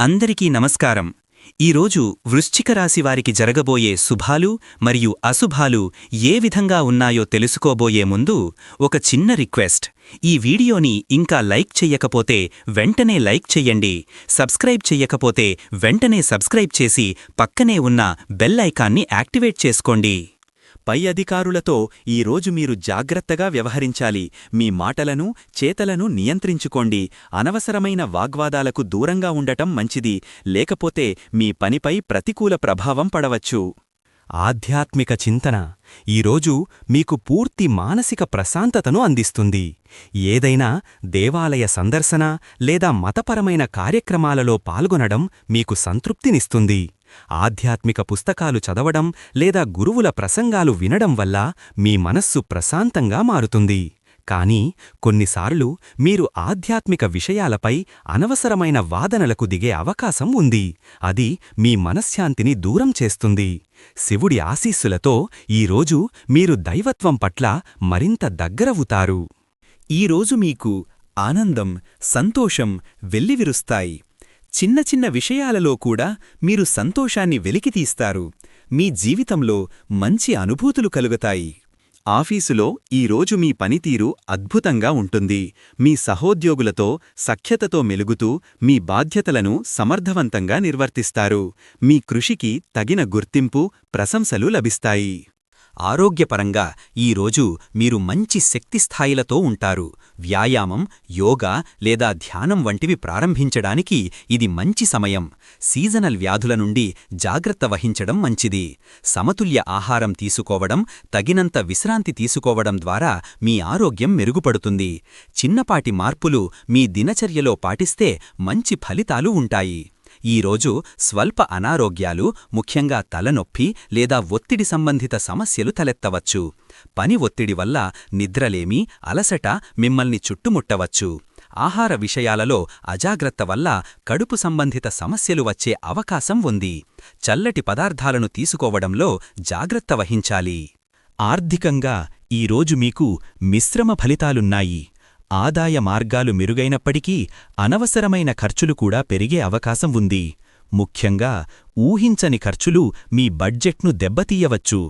అందరికీ నమస్కారం. ఈరోజు వృశ్చిక రాశి వారికి జరగబోయే శుభాలు మరియు అశుభాలు ఏ విధంగా ఉన్నాయో తెలుసుకోబోయే ముందు ఒక చిన్న రిక్వెస్ట్. ఈ వీడియోని ఇంకా లైక్ చెయ్యకపోతే వెంటనే లైక్ చెయ్యండి. సబ్స్క్రైబ్ చెయ్యకపోతే వెంటనే సబ్స్క్రైబ్ చేసి పక్కనే ఉన్న బెల్ ఐకాన్ని యాక్టివేట్ చేసుకోండి. పై అధికారులతో ఈరోజు మీరు జాగ్రత్తగా వ్యవహరించాలి. మీ మాటలను, చేతలను నియంత్రించుకోండి. అనవసరమైన వాగ్వాదాలకు దూరంగా ఉండటం మంచిది, లేకపోతే మీ పనిపై ప్రతికూల ప్రభావం పడవచ్చు. ఆధ్యాత్మిక చింతన ఈరోజు మీకు పూర్తి మానసిక ప్రశాంతతను అందిస్తుంది. ఏదైనా దేవాలయ సందర్శన లేదా మతపరమైన కార్యక్రమాలలో పాల్గొనడం మీకు సంతృప్తినిస్తుంది. ఆధ్యాత్మిక పుస్తకాలు చదవడం లేదా గురువుల ప్రసంగాలు వినడం వల్ల మీ మనస్సు ప్రశాంతంగా మారుతుంది. కానీ కొన్నిసార్లు మీరు ఆధ్యాత్మిక విషయాలపై అనవసరమైన వాదనలకు దిగే అవకాశం ఉంది. అది మీ మనశ్శాంతిని దూరం చేస్తుంది. శివుడి ఆశీస్సులతో ఈరోజు మీరు దైవత్వం పట్ల మరింత దగ్గరవుతారు. ఈరోజు మీకు ఆనందం, సంతోషం వెల్లివిరుస్తాయి. చిన్న చిన్న విషయాలలో కూడా మీరు సంతోషాన్ని వెలికితీస్తారు. మీ జీవితంలో మంచి అనుభూతులు కలుగుతాయి. ఆఫీసులో ఈరోజు మీ పనితీరు అద్భుతంగా ఉంటుంది. మీ సహోద్యోగులతో సఖ్యతతో మెలుగుతూ మీ బాధ్యతలను సమర్థవంతంగా నిర్వర్తిస్తారు. మీ కృషికి తగిన గుర్తింపు, ప్రశంసలు లభిస్తాయి. ఆరోగ్యపరంగా ఈరోజు మీరు మంచి శక్తిస్థాయిలతో ఉంటారు. వ్యాయామం, యోగా లేదా ధ్యానం వంటివి ప్రారంభించడానికి ఇది మంచి సమయం. సీజనల్ వ్యాధుల నుండి జాగ్రత్త వహించడం మంచిది. సమతుల్య ఆహారం తీసుకోవడం, తగినంత విశ్రాంతి తీసుకోవడం ద్వారా మీ ఆరోగ్యం మెరుగుపడుతుంది. చిన్నపాటి మార్పులు మీ దినచర్యలో పాటిస్తే మంచి ఫలితాలు ఉంటాయి. ఈరోజు స్వల్ప అనారోగ్యాలు, ముఖ్యంగా తలనొప్పి లేదా ఒత్తిడి సంబంధిత సమస్యలు తలెత్తవచ్చు. పని ఒత్తిడి వల్ల నిద్రలేమి, అలసట మిమ్మల్ని చుట్టుముట్టవచ్చు. ఆహార విషయాలలో అజాగ్రత్త వల్ల కడుపు సంబంధిత సమస్యలు వచ్చే అవకాశం ఉంది. చల్లటి పదార్థాలను తీసుకోవడంలో జాగ్రత్త వహించాలి. ఆర్థికంగా ఈరోజు మీకు మిశ్రమ ఫలితాలున్నాయి. ఆదాయ మార్గాలు మెరుగైనప్పటికీ అనవసరమైన ఖర్చులు కూడా పెరిగే అవకాశం ఉంది. ముఖ్యంగా ఊహించని ఖర్చులు మీ బడ్జెట్ను దెబ్బతీయవచ్చు.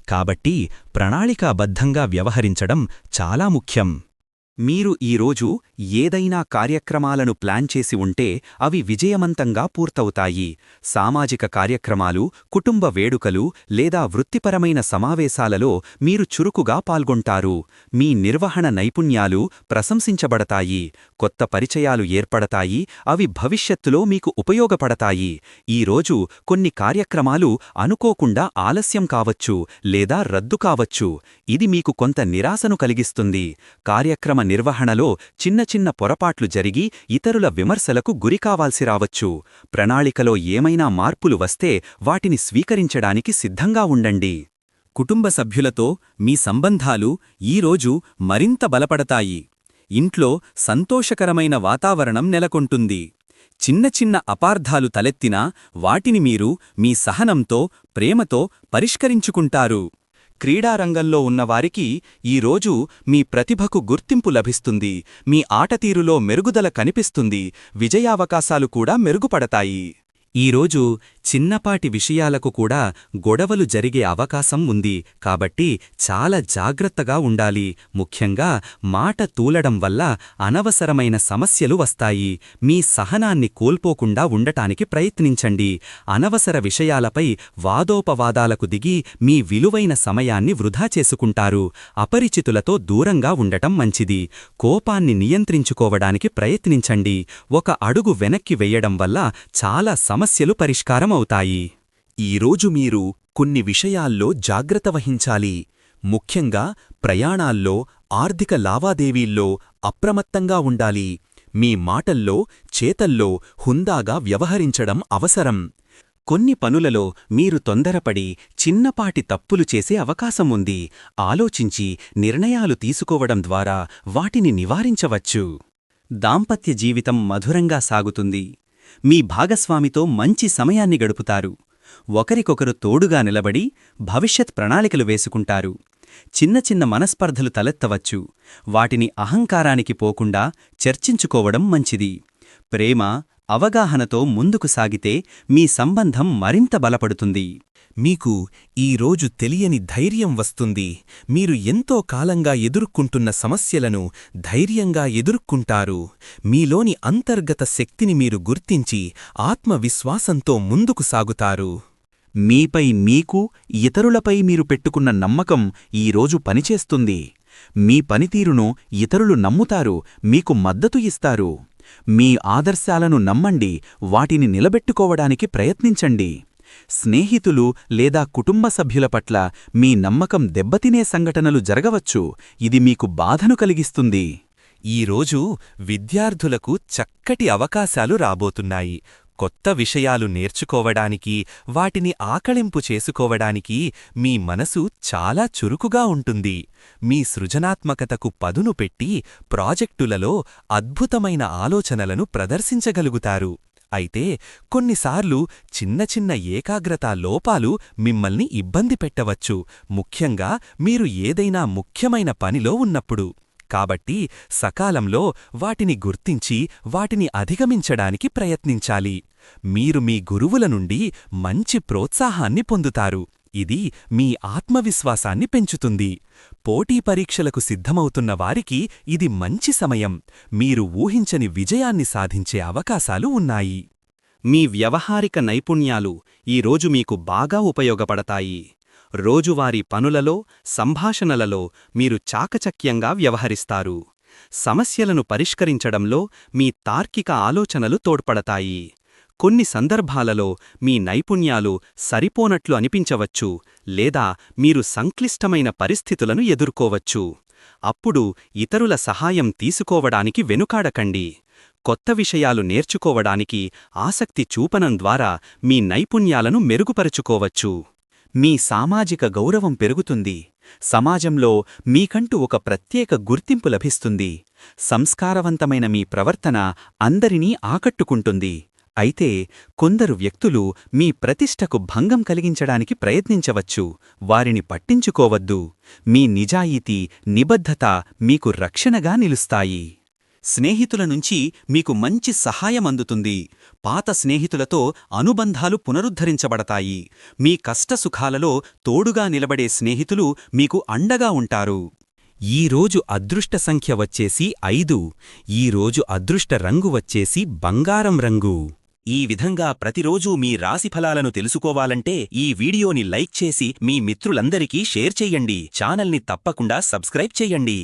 కాబట్టి ప్రణాళికాబద్ధంగా వ్యవహరించడం చాలా ముఖ్యం. మీరు ఈరోజు ఏదైనా కార్యక్రమాలను ప్లాన్ చేసి ఉంటే అవి విజయవంతంగా పూర్తవుతాయి. సామాజిక కార్యక్రమాలు, కుటుంబ వేడుకలు లేదా వృత్తిపరమైన సమావేశాలలో మీరు చురుకుగా పాల్గొంటారు. మీ నిర్వహణ నైపుణ్యాలు ప్రశంసించబడతాయి. కొత్త పరిచయాలు ఏర్పడతాయి. అవి భవిష్యత్తులో మీకు ఉపయోగపడతాయి. ఈరోజు కొన్ని కార్యక్రమాలు అనుకోకుండా ఆలస్యం కావచ్చు లేదా రద్దు కావచ్చు. ఇది మీకు కొంత నిరాశను కలిగిస్తుంది. కార్యక్రమ నిర్వహణలో చిన్న చిన్న పొరపాట్లు జరిగి ఇతరుల విమర్శలకు గురికావాల్సి రావచ్చు. ప్రణాళికలో ఏమైనా మార్పులు వస్తే వాటిని స్వీకరించడానికి సిద్ధంగా ఉండండి. కుటుంబ సభ్యులతో మీ సంబంధాలు ఈరోజు మరింత బలపడతాయి. ఇంట్లో సంతోషకరమైన వాతావరణం నెలకొంటుంది. చిన్న చిన్న అపార్థాలు తలెత్తినా వాటిని మీరు మీ సహనంతో, ప్రేమతో పరిష్కరించుకుంటారు. క్రీడారంగంలో ఉన్నవారికి ఈరోజు మీ ప్రతిభకు గుర్తింపు లభిస్తుంది. మీ ఆటతీరులో మెరుగుదల కనిపిస్తుంది. విజయావకాశాలు కూడా మెరుగుపడతాయి. ఈరోజు చిన్నపాటి విషయాలకు కూడా గొడవలు జరిగే అవకాశం ఉంది. కాబట్టి చాలా జాగ్రత్తగా ఉండాలి. ముఖ్యంగా మాట తూలడం వల్ల అనవసరమైన సమస్యలు వస్తాయి. మీ సహనాన్ని కోల్పోకుండా ఉండటానికి ప్రయత్నించండి. అనవసర విషయాలపై వాదోపవాదాలకు దిగి మీ విలువైన సమయాన్ని వృధా చేసుకుంటారు. అపరిచితులతో దూరంగా ఉండటం మంచిది. కోపాన్ని నియంత్రించుకోవడానికి ప్రయత్నించండి. ఒక అడుగు వెనక్కి వెయ్యడం వల్ల చాలా సమస్యలు పరిష్కారమవుతాయి. ఈరోజు మీరు కొన్ని విషయాల్లో జాగ్రత్త వహించాలి. ముఖ్యంగా ప్రయాణాల్లో, ఆర్థిక లావాదేవీల్లో అప్రమత్తంగా ఉండాలి. మీ మాటల్లో, చేతల్లో హుందాగా వ్యవహరించడం అవసరం. కొన్ని పనులలో మీరు తొందరపడి చిన్నపాటి తప్పులు చేసే అవకాశం ఉంది. ఆలోచించి నిర్ణయాలు తీసుకోవడం ద్వారా వాటిని నివారించవచ్చు. దాంపత్య జీవితం మధురంగా సాగుతుంది. మీ భాగస్వామితో మంచి సమయాన్ని గడుపుతారు. ఒకరికొకరు తోడుగా నిలబడి భవిష్యత్ ప్రణాళికలు వేసుకుంటారు. చిన్న చిన్న మనస్పర్ధలు తలెత్తవచ్చు. వాటిని అహంకారానికి పోకుండా చర్చించుకోవడం మంచిది. ప్రేమ, అవగాహనతో ముందుకు సాగితే మీ సంబంధం మరింత బలపడుతుంది. మీకు ఈరోజు తెలియని ధైర్యం వస్తుంది. మీరు ఎంతో కాలంగా ఎదుర్కొంటున్న సమస్యలను ధైర్యంగా ఎదుర్కొంటారు. మీలోని అంతర్గత శక్తిని మీరు గుర్తించి ఆత్మవిశ్వాసంతో ముందుకు సాగుతారు. మీపై మీకు, ఇతరులపై మీరు పెట్టుకున్న నమ్మకం ఈరోజు పనిచేస్తుంది. మీ పనితీరును ఇతరులు నమ్ముతారు, మీకు మద్దతు ఇస్తారు. మీ ఆదర్శాలను నమ్మండి, వాటిని నిలబెట్టుకోవడానికి ప్రయత్నించండి. స్నేహితులు లేదా కుటుంబ సభ్యుల పట్ల మీ నమ్మకం దెబ్బతినే సంఘటనలు జరగవచ్చు. ఇది మీకు బాధను కలిగిస్తుంది. ఈరోజు విద్యార్థులకు చక్కటి అవకాశాలు రాబోతున్నాయి. కొత్త విషయాలు నేర్చుకోవడానికి, వాటిని ఆకళింపు చేసుకోవడానికి మీ మనసు చాలా చురుకుగా ఉంటుంది. మీ సృజనాత్మకతకు పదును పెట్టి ప్రాజెక్టులలో అద్భుతమైన ఆలోచనలను ప్రదర్శించగలుగుతారు. అయితే కొన్నిసార్లు చిన్న చిన్న ఏకాగ్రతా లోపాలు మిమ్మల్ని ఇబ్బంది పెట్టవచ్చు, ముఖ్యంగా మీరు ఏదైనా ముఖ్యమైన పనిలో ఉన్నప్పుడు. కాబట్టి సకాలంలో వాటిని గుర్తించి వాటిని అధిగమించడానికి ప్రయత్నించాలి. మీరు మీ గురువుల నుండి మంచి ప్రోత్సాహాన్ని పొందుతారు. ఇది మీ ఆత్మవిశ్వాసాన్ని పెంచుతుంది. పోటీ పరీక్షలకు సిద్ధమవుతున్న వారికి ఇది మంచి సమయం. మీరు ఊహించని విజయాన్ని సాధించే అవకాశాలు ఉన్నాయి. మీ వ్యవహారిక నైపుణ్యాలు ఈరోజు మీకు బాగా ఉపయోగపడతాయి. రోజువారీ పనులలో, సంభాషణలలో మీరు చాకచక్యంగా వ్యవహరిస్తారు. సమస్యలను పరిష్కరించడంలో మీ తార్కిక ఆలోచనలు తోడ్పడతాయి. కొన్ని సందర్భాలలో మీ నైపుణ్యాలు సరిపోనట్లు అనిపించవచ్చు, లేదా మీరు సంక్లిష్టమైన పరిస్థితులను ఎదుర్కోవచ్చు. అప్పుడు ఇతరుల సహాయం తీసుకోవడానికి వెనుకాడకండి. కొత్త విషయాలు నేర్చుకోవడానికి ఆసక్తి చూపనం ద్వారా మీ నైపుణ్యాలను మెరుగుపరుచుకోవచ్చు. మీ సామాజిక గౌరవం పెరుగుతుంది. సమాజంలో మీకంటూ ఒక ప్రత్యేక గుర్తింపు లభిస్తుంది. సంస్కారవంతమైన మీ ప్రవర్తన అందరినీ ఆకట్టుకుంటుంది. అయితే కొందరు వ్యక్తులు మీ ప్రతిష్టకు భంగం కలిగించడానికి ప్రయత్నించవచ్చు. వారిని పట్టించుకోవద్దు. మీ నిజాయితీ, నిబద్ధత మీకు రక్షణగా నిలుస్తాయి. స్నేహితుల నుంచి మీకు మంచి సహాయం అందుతుంది. పాత స్నేహితులతో అనుబంధాలు పునరుద్ధరించబడతాయి. మీ కష్టసుఖాలలో తోడుగా నిలబడే స్నేహితులు మీకు అండగా ఉంటారు. ఈరోజు అదృష్ట సంఖ్య వచ్చేసి 5. ఈరోజు అదృష్ట రంగు వచ్చేసి బంగారం రంగు. ఈ విధంగా ప్రతిరోజూ మీ రాశిఫలాలను తెలుసుకోవాలంటే ఈ వీడియోని లైక్ చేసి మీ మిత్రులందరికీ షేర్ చెయ్యండి. ఛానల్ని తప్పకుండా సబ్స్క్రైబ్ చెయ్యండి.